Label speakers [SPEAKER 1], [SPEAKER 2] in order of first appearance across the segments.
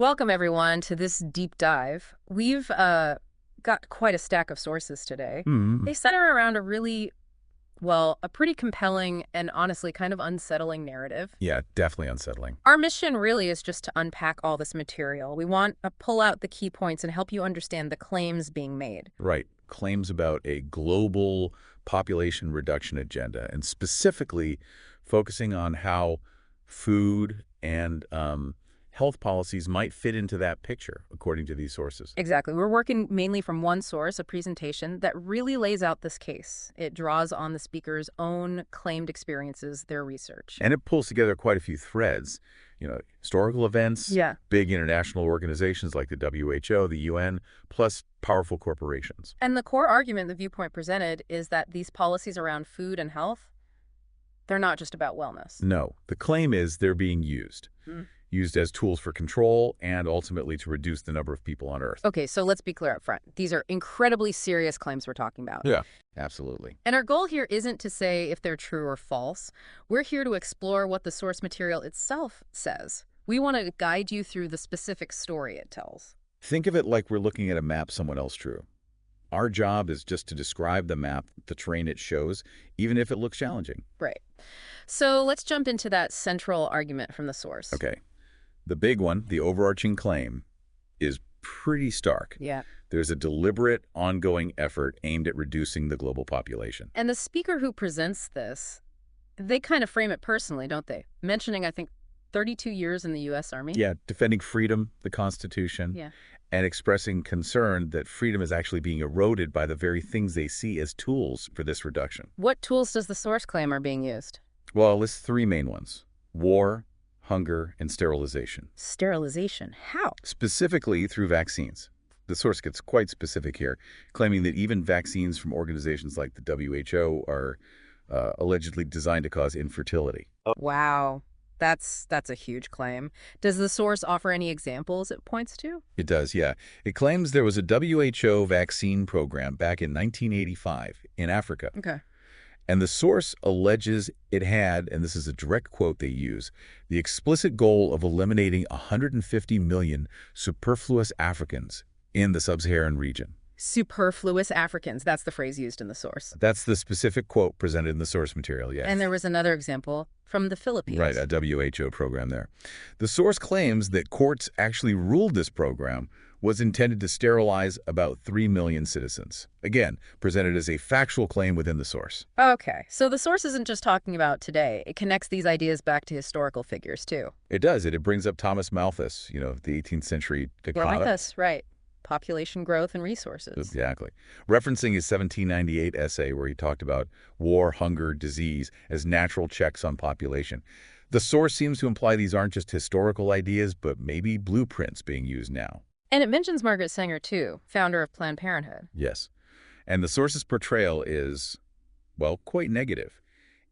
[SPEAKER 1] Welcome, everyone, to this deep dive. We've got quite a stack of sources today.
[SPEAKER 2] Hmm.
[SPEAKER 1] They center around a a pretty compelling and honestly kind of unsettling narrative.
[SPEAKER 2] Yeah, definitely unsettling.
[SPEAKER 1] Our mission really is just to unpack all this material. We want to pull out the key points and help you understand the claims being made.
[SPEAKER 2] Right. Claims about a global population reduction agenda, and specifically focusing on how food and health policies might fit into that picture, according to these sources.
[SPEAKER 1] Exactly. We're working mainly from one source, a presentation that really lays out this case. It draws on the speaker's own claimed experiences, their research.
[SPEAKER 2] And it pulls together quite a few threads, historical events,
[SPEAKER 1] Yeah.
[SPEAKER 2] big international organizations like the WHO, the UN, plus powerful corporations.
[SPEAKER 1] And the core argument the viewpoint presented is that these policies around food and health, they're not just about wellness.
[SPEAKER 2] No, the claim is they're being used as tools for control and ultimately to reduce the number of people on Earth.
[SPEAKER 1] Okay, so let's be clear up front. These are incredibly serious claims we're talking about.
[SPEAKER 2] Yeah, absolutely.
[SPEAKER 1] And our goal here isn't to say if they're true or false. We're here to explore what the source material itself says. We want to guide you through the specific story it tells.
[SPEAKER 2] Think of it like we're looking at a map someone else drew. Our job is just to describe the map, the terrain it shows, even if it looks challenging.
[SPEAKER 1] Right. So let's jump into that central argument from the source.
[SPEAKER 2] Okay. The big one, the overarching claim, is pretty stark.
[SPEAKER 1] Yeah.
[SPEAKER 2] There's a deliberate, ongoing effort aimed at reducing the global population.
[SPEAKER 1] And the speaker who presents this, they kind of frame it personally, don't they? Mentioning, I think, 32 years in the U.S. Army.
[SPEAKER 2] Yeah, defending freedom, the Constitution,
[SPEAKER 1] Yeah.
[SPEAKER 2] and expressing concern that freedom is actually being eroded by the very things they see as tools for this reduction.
[SPEAKER 1] What tools does the source claim are being used?
[SPEAKER 2] Well, I'll list three main ones: war, hunger, and sterilization.
[SPEAKER 1] Sterilization. How?
[SPEAKER 2] Specifically through vaccines. The source gets quite specific here, claiming that even vaccines from organizations like the WHO are allegedly designed to cause infertility.
[SPEAKER 1] Wow. That's a huge claim. Does the source offer any examples it points to?
[SPEAKER 2] It does, yeah. It claims there was a WHO vaccine program back in 1985 in Africa.
[SPEAKER 1] Okay.
[SPEAKER 2] And the source alleges it had, and this is a direct quote they use, the explicit goal of eliminating 150 million superfluous Africans in the sub-Saharan region.
[SPEAKER 1] Superfluous Africans. That's the phrase used in the source.
[SPEAKER 2] That's the specific quote presented in the source material, yes.
[SPEAKER 1] And there was another example from the Philippines.
[SPEAKER 2] Right, a WHO program there. The source claims that courts actually ruled this program was intended to sterilize about 3 million citizens. Again, presented as a factual claim within the source.
[SPEAKER 1] Okay. So the source isn't just talking about today. It connects these ideas back to historical figures, too.
[SPEAKER 2] It does. It brings up Thomas Malthus, the 18th century economist.
[SPEAKER 1] Malthus, right. Population growth and resources.
[SPEAKER 2] Exactly. Referencing his 1798 essay where he talked about war, hunger, disease as natural checks on population. The source seems to imply these aren't just historical ideas, but maybe blueprints being used now.
[SPEAKER 1] And it mentions Margaret Sanger, too, founder of Planned Parenthood.
[SPEAKER 2] Yes. And the source's portrayal is, well, quite negative.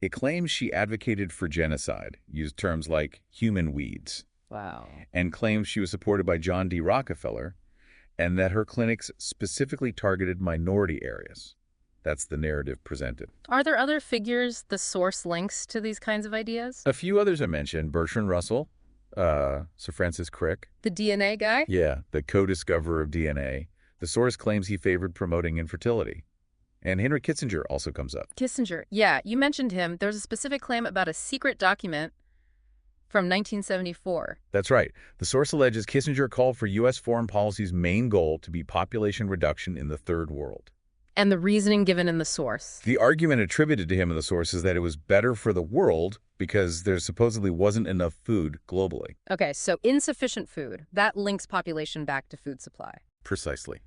[SPEAKER 2] It claims she advocated for genocide, used terms like human weeds,
[SPEAKER 1] Wow.
[SPEAKER 2] and claims she was supported by John D. Rockefeller, and that her clinics specifically targeted minority areas. That's the narrative presented.
[SPEAKER 1] Are there other figures the source links to these kinds of ideas?
[SPEAKER 2] A few others I mentioned: Bertrand Russell, Sir Francis Crick.
[SPEAKER 1] The DNA guy?
[SPEAKER 2] Yeah, the co-discoverer of DNA. The source claims he favored promoting infertility. And Henry Kissinger also comes up.
[SPEAKER 1] Kissinger. Yeah, you mentioned him. There's a specific claim about a secret document from 1974.
[SPEAKER 2] That's right. The source alleges Kissinger called for U.S. foreign policy's main goal to be population reduction in the Third World.
[SPEAKER 1] And the reasoning given in the source.
[SPEAKER 2] The argument attributed to him in the source is that it was better for the world because there supposedly wasn't enough food globally.
[SPEAKER 1] Okay, so insufficient food. That links population back to food supply.
[SPEAKER 2] Precisely.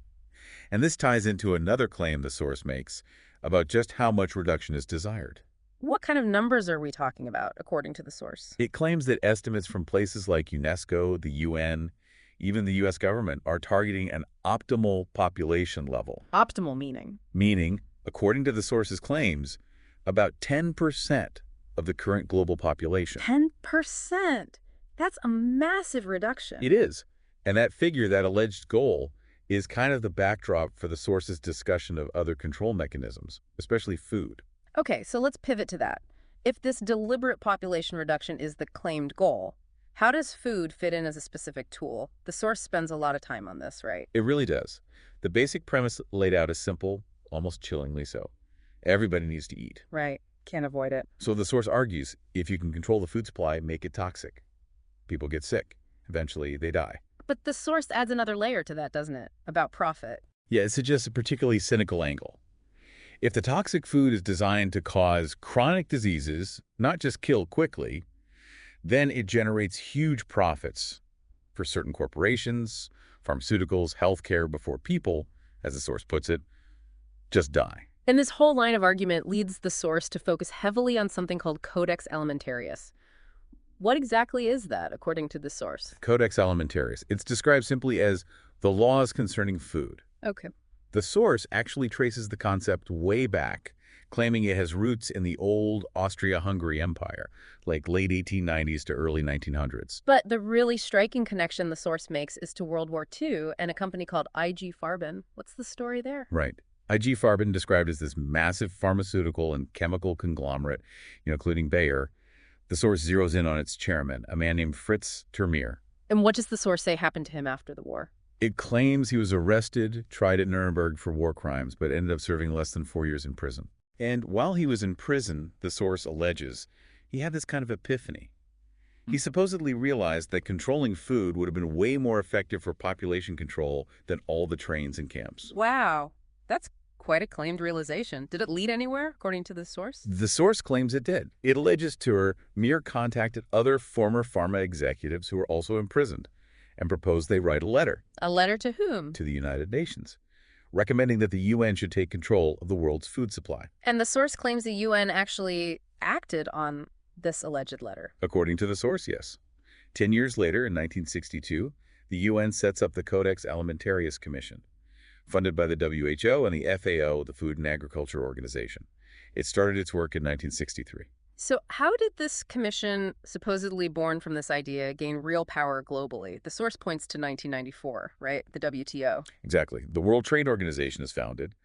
[SPEAKER 2] And this ties into another claim the source makes about just how much reduction is desired.
[SPEAKER 1] What kind of numbers are we talking about, according to the source?
[SPEAKER 2] It claims that estimates from places like UNESCO, the UN, even the U.S. government are targeting an optimal population level.
[SPEAKER 1] Optimal meaning?
[SPEAKER 2] Meaning, according to the source's claims, about 10% of the current global population.
[SPEAKER 1] 10%? That's a massive reduction.
[SPEAKER 2] It is. And that figure, that alleged goal, is kind of the backdrop for the source's discussion of other control mechanisms, especially food.
[SPEAKER 1] Okay, so let's pivot to that. If this deliberate population reduction is the claimed goal, How does food fit in as a specific tool? The source spends a lot of time on this, right?
[SPEAKER 2] It really does. The basic premise laid out is simple, almost chillingly so. Everybody needs to eat.
[SPEAKER 1] Right. Can't avoid it.
[SPEAKER 2] So the source argues, if you can control the food supply, make it toxic. People get sick. Eventually, they die.
[SPEAKER 1] But the source adds another layer to that, doesn't it? About profit.
[SPEAKER 2] Yeah, it suggests a particularly cynical angle. If the toxic food is designed to cause chronic diseases, not just kill quickly, then it generates huge profits for certain corporations, pharmaceuticals, healthcare, before people, as the source puts it, just die.
[SPEAKER 1] And this whole line of argument leads the source to focus heavily on something called Codex Alimentarius. What exactly is that, according to the source?
[SPEAKER 2] Codex Alimentarius. It's described simply as the laws concerning food.
[SPEAKER 1] Okay.
[SPEAKER 2] The source actually traces the concept way back, claiming it has roots in the old Austria-Hungary Empire, like late 1890s to early 1900s.
[SPEAKER 1] But the really striking connection the source makes is to World War II and a company called IG Farben. What's the story there?
[SPEAKER 2] Right. IG Farben, described as this massive pharmaceutical and chemical conglomerate, including Bayer. The source zeroes in on its chairman, a man named Fritz Termeer.
[SPEAKER 1] And what does the source say happened to him after the war?
[SPEAKER 2] It claims he was arrested, tried at Nuremberg for war crimes, but ended up serving less than 4 years in prison. And while he was in prison, the source alleges, he had this kind of epiphany. He supposedly realized that controlling food would have been way more effective for population control than all the trains and camps.
[SPEAKER 1] Wow. That's quite a claimed realization. Did it lead anywhere, according to the source?
[SPEAKER 2] The source claims it did. It alleges Termeer contacted other former pharma executives who were also imprisoned and proposed they write a letter.
[SPEAKER 1] A letter to whom?
[SPEAKER 2] To the United Nations, recommending that the UN should take control of the world's food supply.
[SPEAKER 1] And the source claims the UN actually acted on this alleged letter.
[SPEAKER 2] According to the source, yes. 10 years later, in 1962, the UN sets up the Codex Alimentarius Commission, funded by the WHO and the FAO, the Food and Agriculture Organization. It started its work in 1963.
[SPEAKER 1] So how did this commission, supposedly born from this idea, gain real power globally? The source points to 1994, right? The WTO.
[SPEAKER 2] Exactly. The World Trade Organization is founded,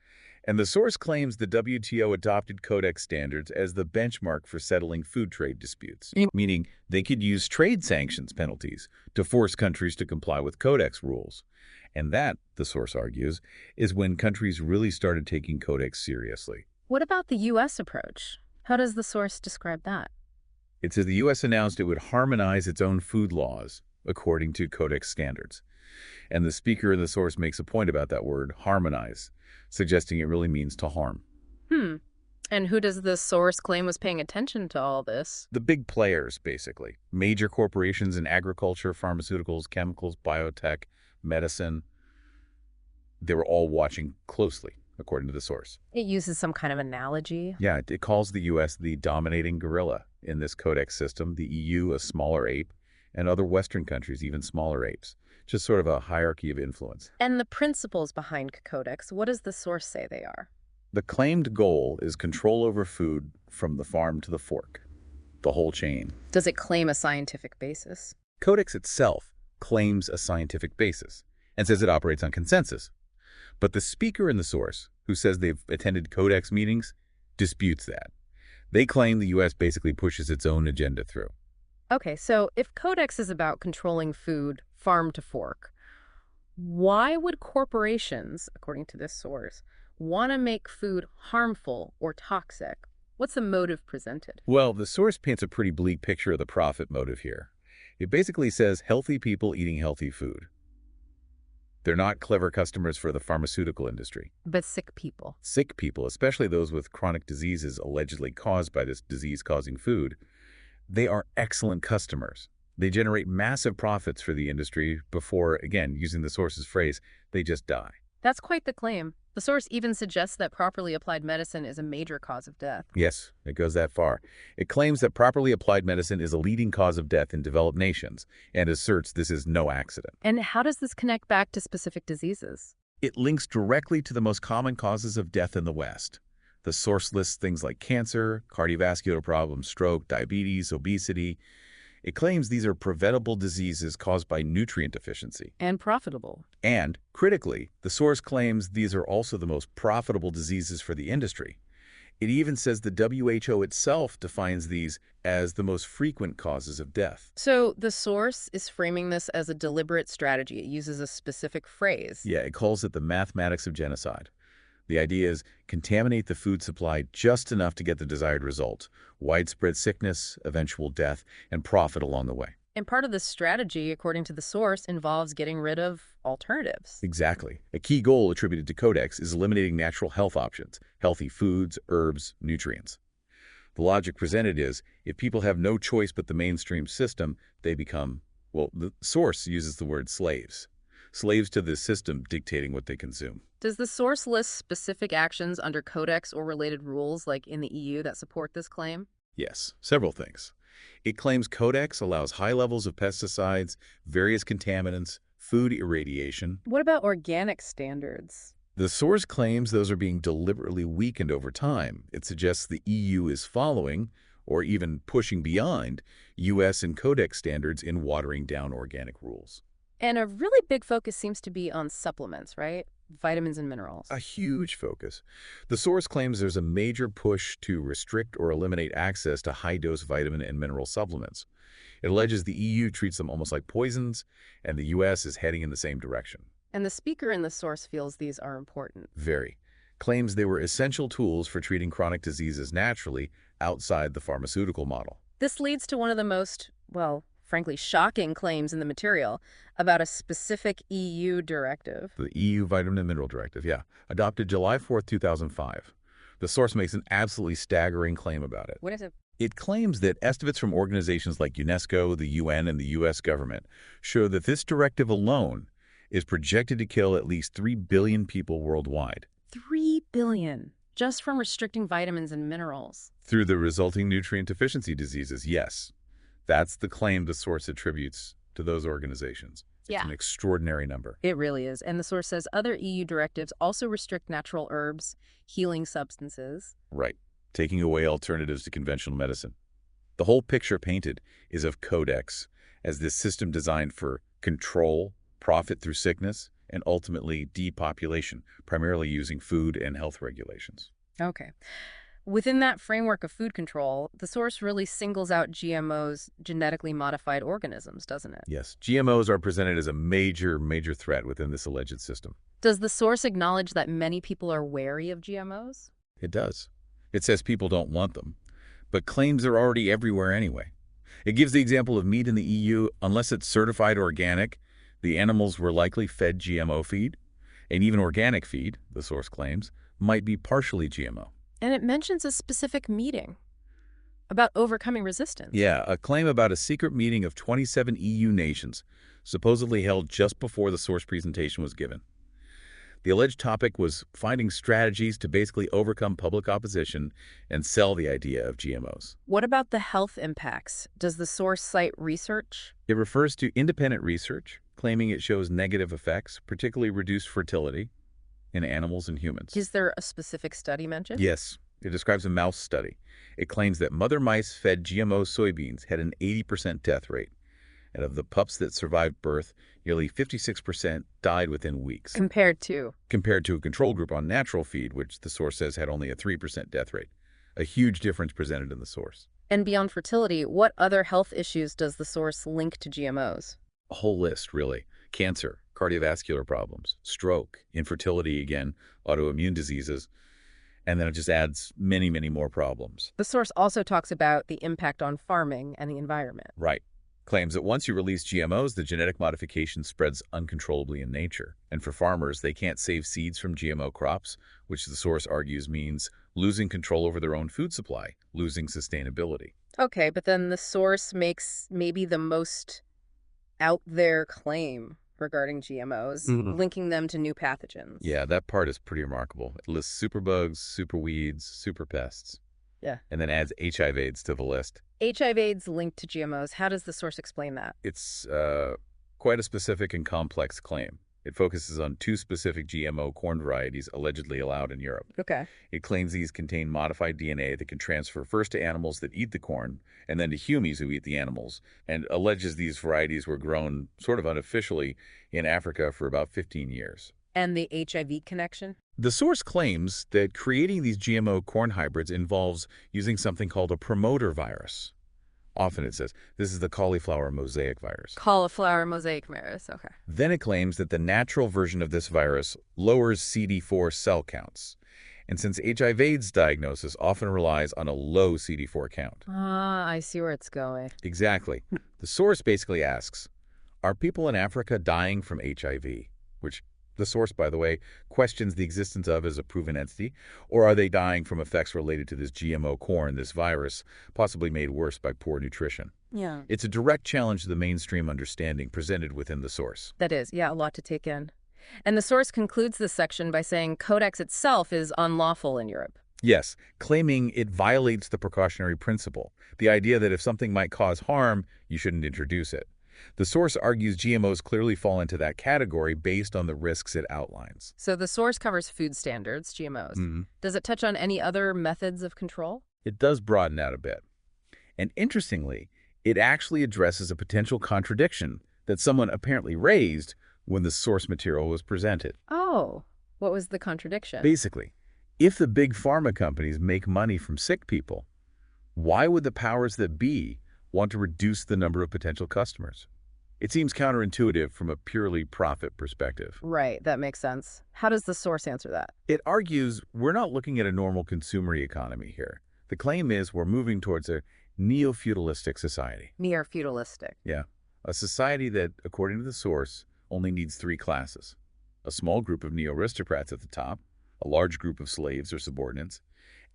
[SPEAKER 2] and the source claims the WTO adopted Codex standards as the benchmark for settling food trade disputes, meaning they could use trade sanctions penalties to force countries to comply with Codex rules. And that, the source argues, is when countries really started taking Codex seriously.
[SPEAKER 1] What about the U.S. approach? How does the source describe that?
[SPEAKER 2] It says the U.S. announced it would harmonize its own food laws according to Codex standards. And the speaker in the source makes a point about that word, harmonize, suggesting it really means to harm.
[SPEAKER 1] And who does the source claim was paying attention to all this?
[SPEAKER 2] The big players, basically. Major corporations in agriculture, pharmaceuticals, chemicals, biotech, medicine. They were all watching closely, according to the source.
[SPEAKER 1] It uses some kind of analogy.
[SPEAKER 2] Yeah, it calls the U.S. the dominating gorilla in this Codex system, the EU a smaller ape, and other Western countries even smaller apes. Just sort of a hierarchy of influence.
[SPEAKER 1] And the principles behind Codex, what does the source say they are?
[SPEAKER 2] The claimed goal is control over food from the farm to the fork, the whole chain.
[SPEAKER 1] Does it claim a scientific basis?
[SPEAKER 2] Codex itself claims a scientific basis and says it operates on consensus. But the speaker in the source, who says they've attended Codex meetings, disputes that. They claim the U.S. basically pushes its own agenda through.
[SPEAKER 1] Okay, so if Codex is about controlling food farm to fork, why would corporations, according to this source, want to make food harmful or toxic? What's the motive presented?
[SPEAKER 2] Well, the source paints a pretty bleak picture of the profit motive here. It basically says healthy people eating healthy food. They're not clever customers for the pharmaceutical industry.
[SPEAKER 1] But sick people.
[SPEAKER 2] Sick people, especially those with chronic diseases allegedly caused by this disease-causing food, they are excellent customers. They generate massive profits for the industry before, again, using the source's phrase, they just die.
[SPEAKER 1] That's quite the claim. The source even suggests that properly applied medicine is a major cause of death.
[SPEAKER 2] Yes, it goes that far. It claims that properly applied medicine is a leading cause of death in developed nations and asserts this is no accident.
[SPEAKER 1] And how does this connect back to specific diseases?
[SPEAKER 2] It links directly to the most common causes of death in the West. The source lists things like cancer, cardiovascular problems, stroke, diabetes, obesity. It claims these are preventable diseases caused by nutrient deficiency.
[SPEAKER 1] And profitable.
[SPEAKER 2] And, critically, the source claims these are also the most profitable diseases for the industry. It even says the WHO itself defines these as the most frequent causes of death.
[SPEAKER 1] So the source is framing this as a deliberate strategy. It uses a specific phrase.
[SPEAKER 2] Yeah, it calls it the mathematics of genocide. The idea is contaminate the food supply just enough to get the desired result, widespread sickness, eventual death, and profit along the way.
[SPEAKER 1] And part of this strategy, according to the source, involves getting rid of alternatives.
[SPEAKER 2] Exactly. A key goal attributed to Codex is eliminating natural health options, healthy foods, herbs, nutrients. The logic presented is, if people have no choice but the mainstream system, they become, well, the source uses the word slaves. Slaves to this system dictating what they consume.
[SPEAKER 1] Does the source list specific actions under Codex or related rules, like in the EU, that support this claim?
[SPEAKER 2] Yes, several things. It claims Codex allows high levels of pesticides, various contaminants, food irradiation.
[SPEAKER 1] What about organic standards?
[SPEAKER 2] The source claims those are being deliberately weakened over time. It suggests the EU is following, or even pushing beyond, U.S. and Codex standards in watering down organic rules.
[SPEAKER 1] And a really big focus seems to be on supplements, right? Vitamins and minerals.
[SPEAKER 2] A huge focus. The source claims there's a major push to restrict or eliminate access to high-dose vitamin and mineral supplements. It alleges the EU treats them almost like poisons, and the U.S. is heading in the same direction.
[SPEAKER 1] And the speaker in the source feels these are important.
[SPEAKER 2] Very. Claims they were essential tools for treating chronic diseases naturally outside the pharmaceutical model.
[SPEAKER 1] This leads to one of the most, well, frankly, shocking claims in the material about a specific EU directive.
[SPEAKER 2] The EU Vitamin and Mineral Directive, yeah, adopted July 4th, 2005. The source makes an absolutely staggering claim about it.
[SPEAKER 1] What is it?
[SPEAKER 2] It claims that estimates from organizations like UNESCO, the UN, and the U.S. government show that this directive alone is projected to kill at least 3 billion people worldwide.
[SPEAKER 1] 3 billion, just from restricting vitamins and minerals.
[SPEAKER 2] Through the resulting nutrient deficiency diseases, yes. That's the claim the source attributes to those organizations.
[SPEAKER 1] Yeah.
[SPEAKER 2] It's an extraordinary number.
[SPEAKER 1] It really is. And the source says other EU directives also restrict natural herbs, healing substances.
[SPEAKER 2] Right. Taking away alternatives to conventional medicine. The whole picture painted is of Codex as this system designed for control, profit through sickness, and ultimately depopulation, primarily using food and health regulations.
[SPEAKER 1] Okay. Within that framework of food control, the source really singles out GMOs, genetically modified organisms, doesn't it?
[SPEAKER 2] Yes, GMOs are presented as a major threat within this alleged system.
[SPEAKER 1] Does the source acknowledge that many people are wary of GMOs?
[SPEAKER 2] It does. It says people don't want them, but claims they're already everywhere anyway. It gives the example of meat in the EU. Unless it's certified organic, the animals were likely fed GMO feed, and even organic feed, the source claims, might be partially GMO.
[SPEAKER 1] And it mentions a specific meeting about overcoming resistance.
[SPEAKER 2] Yeah, a claim about a secret meeting of 27 EU nations, supposedly held just before the source presentation was given. The alleged topic was finding strategies to basically overcome public opposition and sell the idea of GMOs.
[SPEAKER 1] What about the health impacts? Does the source cite research?
[SPEAKER 2] It refers to independent research, claiming it shows negative effects, particularly reduced fertility, in animals and humans.
[SPEAKER 1] Is there a specific study mentioned?
[SPEAKER 2] Yes. It describes a mouse study. It claims that mother mice fed GMO soybeans had an 80% death rate. And of the pups that survived birth, nearly 56% died within weeks.
[SPEAKER 1] Compared to
[SPEAKER 2] a control group on natural feed, which the source says had only a 3% death rate. A huge difference presented in the source.
[SPEAKER 1] And beyond fertility, what other health issues does the source link to GMOs?
[SPEAKER 2] A whole list, really. Cancer, cardiovascular problems, stroke, infertility again, autoimmune diseases, and then it just adds many more problems.
[SPEAKER 1] The source also talks about the impact on farming and the environment.
[SPEAKER 2] Right. Claims that once you release GMOs, the genetic modification spreads uncontrollably in nature. And for farmers, they can't save seeds from GMO crops, which the source argues means losing control over their own food supply, losing sustainability.
[SPEAKER 1] Okay, but then the source makes maybe the most out there claim regarding GMOs, linking them to new pathogens.
[SPEAKER 2] Yeah, that part is pretty remarkable. It lists superbugs, superweeds, superpests.
[SPEAKER 1] Yeah.
[SPEAKER 2] And then adds HIV/AIDS to the list.
[SPEAKER 1] HIV/AIDS linked to GMOs. How does the source explain that?
[SPEAKER 2] It's quite a specific and complex claim. It focuses on 2 specific GMO corn varieties allegedly allowed in Europe.
[SPEAKER 1] Okay.
[SPEAKER 2] It claims these contain modified DNA that can transfer first to animals that eat the corn and then to humans who eat the animals, and alleges these varieties were grown sort of unofficially in Africa for about 15 years.
[SPEAKER 1] And the HIV connection?
[SPEAKER 2] The source claims that creating these GMO corn hybrids involves using something called a promoter virus. Often it says, this is the cauliflower mosaic virus.
[SPEAKER 1] Cauliflower mosaic virus, okay.
[SPEAKER 2] Then it claims that the natural version of this virus lowers CD4 cell counts. And since HIV/AIDS diagnosis often relies on a low CD4 count.
[SPEAKER 1] Ah, I see where it's going.
[SPEAKER 2] Exactly. The source basically asks, are people in Africa dying from HIV? Which the source, by the way, questions the existence of as a proven entity. Or are they dying from effects related to this GMO corn, this virus, possibly made worse by poor nutrition?
[SPEAKER 1] Yeah.
[SPEAKER 2] It's a direct challenge to the mainstream understanding presented within the source.
[SPEAKER 1] That is, yeah, a lot to take in. And the source concludes this section by saying Codex itself is unlawful in Europe.
[SPEAKER 2] Yes, claiming it violates the precautionary principle, the idea that if something might cause harm, you shouldn't introduce it. The source argues GMOs clearly fall into that category based on the risks it outlines.
[SPEAKER 1] So the source covers food standards, GMOs. Does it touch on any other methods of control?
[SPEAKER 2] It does broaden out a bit. And interestingly, it actually addresses a potential contradiction that someone apparently raised when the source material was presented.
[SPEAKER 1] Oh, what was the contradiction?
[SPEAKER 2] Basically, if the big pharma companies make money from sick people, why would the powers that be want to reduce the number of potential customers? It seems counterintuitive from a purely profit perspective.
[SPEAKER 1] Right, that makes sense. How does the source answer that?
[SPEAKER 2] It argues we're not looking at a normal consumer economy here. The claim is we're moving towards a neo-feudalistic society.
[SPEAKER 1] Neo-feudalistic.
[SPEAKER 2] Yeah, a society that, according to the source, only needs three classes. A small group of neo-aristocrats at the top, a large group of slaves or subordinates,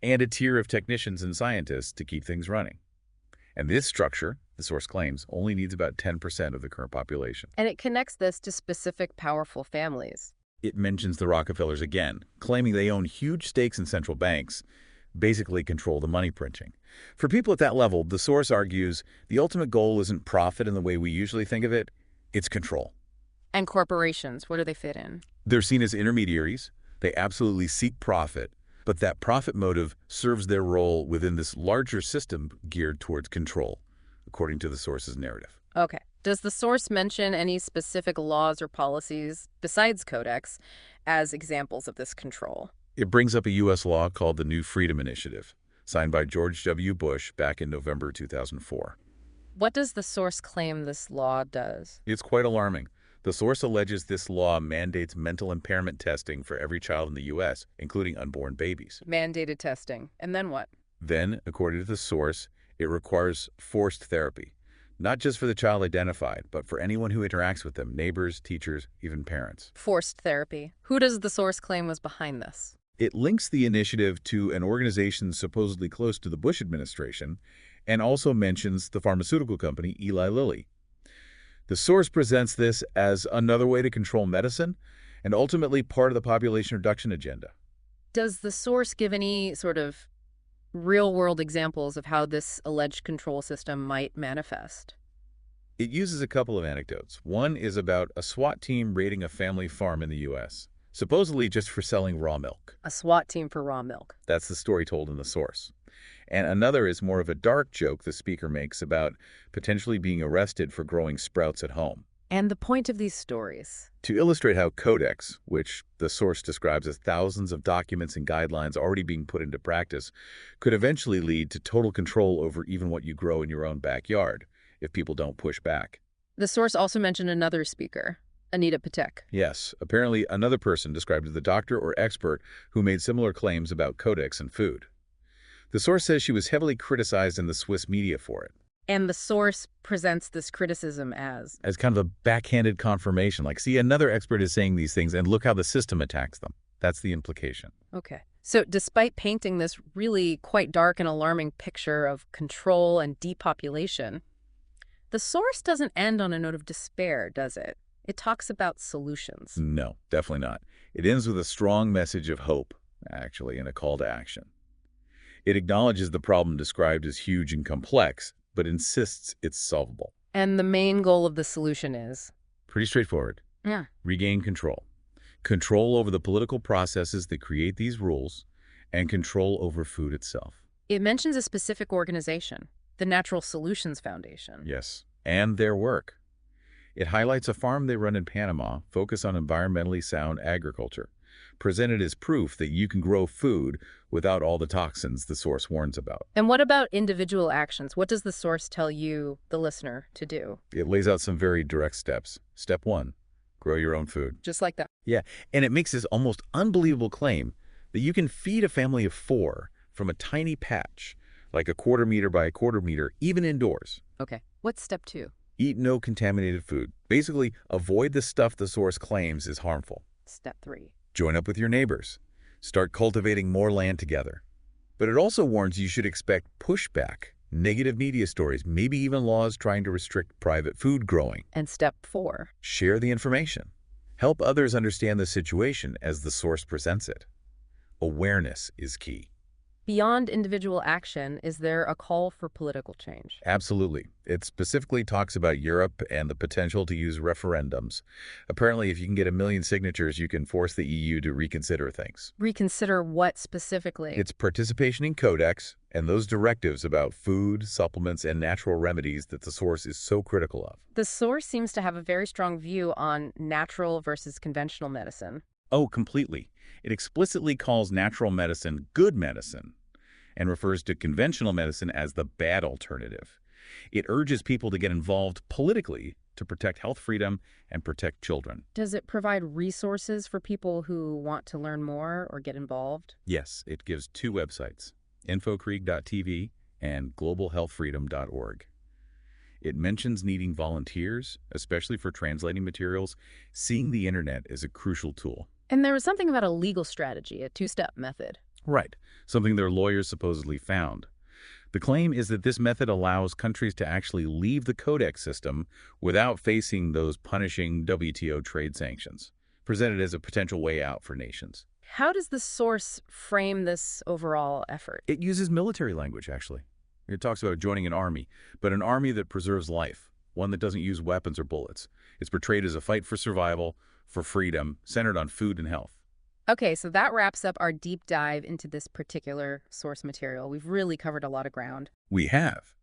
[SPEAKER 2] and a tier of technicians and scientists to keep things running. And this structure, the source claims, only needs about 10% of the current population.
[SPEAKER 1] And it connects this to specific powerful families.
[SPEAKER 2] It mentions the Rockefellers again, claiming they own huge stakes in central banks, basically control the money printing. For people at that level, the source argues the ultimate goal isn't profit in the way we usually think of it, it's control.
[SPEAKER 1] And corporations, where do they fit in?
[SPEAKER 2] They're seen as intermediaries. They absolutely seek profit, but that profit motive serves their role within this larger system geared towards control, according to the source's narrative.
[SPEAKER 1] Okay. Does the source mention any specific laws or policies, besides Codex, as examples of this control?
[SPEAKER 2] It brings up a U.S. law called the New Freedom Initiative, signed by George W. Bush back in November 2004.
[SPEAKER 1] What does the source claim this law does?
[SPEAKER 2] It's quite alarming. The source alleges this law mandates mental impairment testing for every child in the U.S., including unborn babies.
[SPEAKER 1] Mandated testing. And then what?
[SPEAKER 2] Then, according to the source, it requires forced therapy, not just for the child identified, but for anyone who interacts with them, neighbors, teachers, even parents.
[SPEAKER 1] Forced therapy. Who does the source claim was behind this?
[SPEAKER 2] It links the initiative to an organization supposedly close to the Bush administration and also mentions the pharmaceutical company Eli Lilly. The source presents this as another way to control medicine and ultimately part of the population reduction agenda.
[SPEAKER 1] Does the source give any sort of real-world examples of how this alleged control system might manifest?
[SPEAKER 2] It uses a couple of anecdotes. One is about a SWAT team raiding a family farm in the U.S., supposedly just for selling raw milk.
[SPEAKER 1] A SWAT team for raw milk.
[SPEAKER 2] That's the story told in the source. And another is more of a dark joke the speaker makes about potentially being arrested for growing sprouts at home.
[SPEAKER 1] And the point of these stories?
[SPEAKER 2] To illustrate how Codex, which the source describes as thousands of documents and guidelines already being put into practice, could eventually lead to total control over even what you grow in your own backyard if people don't push back.
[SPEAKER 1] The source also mentioned another speaker, Anita Patek.
[SPEAKER 2] Yes, apparently another person described as the doctor or expert who made similar claims about Codex and food. The source says she was heavily criticized in the Swiss media for it.
[SPEAKER 1] And the source presents this criticism as
[SPEAKER 2] kind of a backhanded confirmation, like, see, another expert is saying these things, and look how the system attacks them. That's the implication.
[SPEAKER 1] Okay. So despite painting this really quite dark and alarming picture of control and depopulation, the source doesn't end on a note of despair, does it? It talks about solutions.
[SPEAKER 2] No, definitely not. It ends with a strong message of hope, actually, and a call to action. It acknowledges the problem described as huge and complex, but insists it's solvable.
[SPEAKER 1] And the main goal of the solution is?
[SPEAKER 2] Pretty straightforward.
[SPEAKER 1] Yeah.
[SPEAKER 2] Regain control. Control over the political processes that create these rules, and control over food itself.
[SPEAKER 1] It mentions a specific organization, the Natural Solutions Foundation.
[SPEAKER 2] Yes, and their work. It highlights a farm they run in Panama, focused on environmentally sound agriculture, presented as proof that you can grow food without all the toxins the source warns about.
[SPEAKER 1] And what about individual actions? What does the source tell you, the listener, to do?
[SPEAKER 2] It lays out some very direct steps. Step 1, grow your own food.
[SPEAKER 1] Just like that.
[SPEAKER 2] Yeah, and it makes this almost unbelievable claim that you can feed a family of 4 from a tiny patch, like a quarter meter by a quarter meter, even indoors.
[SPEAKER 1] Okay. What's step 2?
[SPEAKER 2] Eat no contaminated food. Basically, avoid the stuff the source claims is harmful.
[SPEAKER 1] Step 3.
[SPEAKER 2] Join up with your neighbors. Start cultivating more land together. But it also warns you should expect pushback, negative media stories, maybe even laws trying to restrict private food growing.
[SPEAKER 1] And step 4.
[SPEAKER 2] Share the information. Help others understand the situation as the source presents it. Awareness is key.
[SPEAKER 1] Beyond individual action, is there a call for political change?
[SPEAKER 2] Absolutely. It specifically talks about Europe and the potential to use referendums. Apparently, if you can get 1 million signatures, you can force the EU to reconsider things.
[SPEAKER 1] Reconsider what specifically?
[SPEAKER 2] It's participation in Codex and those directives about food, supplements, and natural remedies that the source is so critical of.
[SPEAKER 1] The source seems to have a very strong view on natural versus conventional medicine.
[SPEAKER 2] Oh, completely. It explicitly calls natural medicine good medicine and refers to conventional medicine as the bad alternative. It urges people to get involved politically to protect health freedom and protect children.
[SPEAKER 1] Does it provide resources for people who want to learn more or get involved?
[SPEAKER 2] Yes, it gives 2 websites, infocreek.tv and globalhealthfreedom.org. It mentions needing volunteers, especially for translating materials. Seeing the internet is a crucial tool.
[SPEAKER 1] And there was something about a legal strategy, a 2-step method.
[SPEAKER 2] Right, something their lawyers supposedly found. The claim is that this method allows countries to actually leave the Codex system without facing those punishing WTO trade sanctions, presented as a potential way out for nations.
[SPEAKER 1] How does the source frame this overall effort?
[SPEAKER 2] It uses military language, actually. It talks about joining an army, but an army that preserves life, one that doesn't use weapons or bullets. It's portrayed as a fight for survival, for freedom, centered on food and health.
[SPEAKER 1] Okay, so that wraps up our deep dive into this particular source material. We've really covered a lot of ground.
[SPEAKER 2] We have.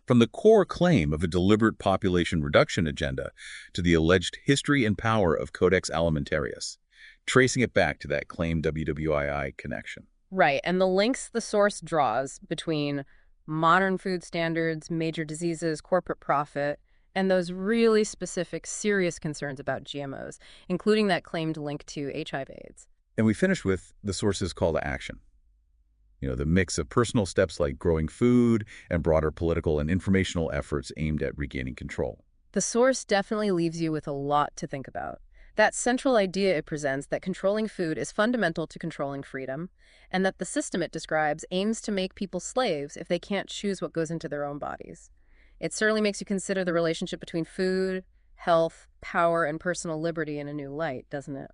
[SPEAKER 2] From the core claim of a deliberate population reduction agenda to the alleged history and power of Codex Alimentarius, tracing it back to that claimed WWII connection.
[SPEAKER 1] Right, and the links the source draws between modern food standards, major diseases, corporate profit, and those really specific, serious concerns about GMOs, including that claimed link to HIV/AIDS.
[SPEAKER 2] And we finished with the source's call to action. The mix of personal steps like growing food and broader political and informational efforts aimed at regaining control.
[SPEAKER 1] The source definitely leaves you with a lot to think about. That central idea it presents that controlling food is fundamental to controlling freedom, and that the system it describes aims to make people slaves if they can't choose what goes into their own bodies. It certainly makes you consider the relationship between food, health, power, and personal liberty in a new light, doesn't it?